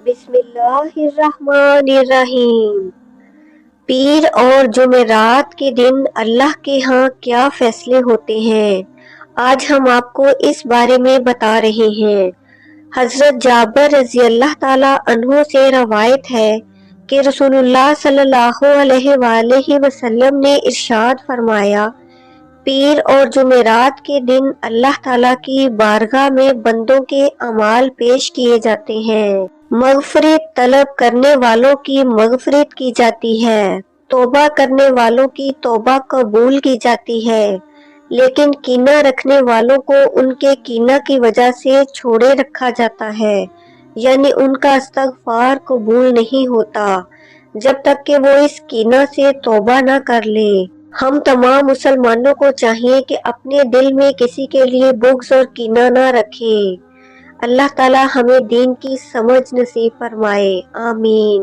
بسم اللہ الرحمن الرحیم۔ پیر اور جمعرات کے دن اللہ کے ہاں کیا فیصلے ہوتے ہیں، آج ہم آپ کو اس بارے میں بتا رہے ہیں۔ حضرت جابر رضی اللہ تعالی عنہ سے روایت ہے کہ رسول اللہ صلی اللہ علیہ وآلہ وسلم نے ارشاد فرمایا، پیر اور جمعرات کے دن اللہ تعالیٰ کی بارگاہ میں بندوں کے اعمال پیش کیے جاتے ہیں۔ مغفرت طلب کرنے والوں کی مغفرت کی جاتی ہے، توبہ کرنے والوں کی توبہ قبول کی جاتی ہے، لیکن کینہ رکھنے والوں کو ان کے کینہ کی وجہ سے چھوڑے رکھا جاتا ہے، یعنی ان کا استغفار قبول نہیں ہوتا جب تک کہ وہ اس کینہ سے توبہ نہ کر لیں۔ ہم تمام مسلمانوں کو چاہیے کہ اپنے دل میں کسی کے لیے بغض اور کینہ نہ رکھیں۔ اللہ تعالی ہمیں دین کی سمجھ نصیب فرمائے، آمین۔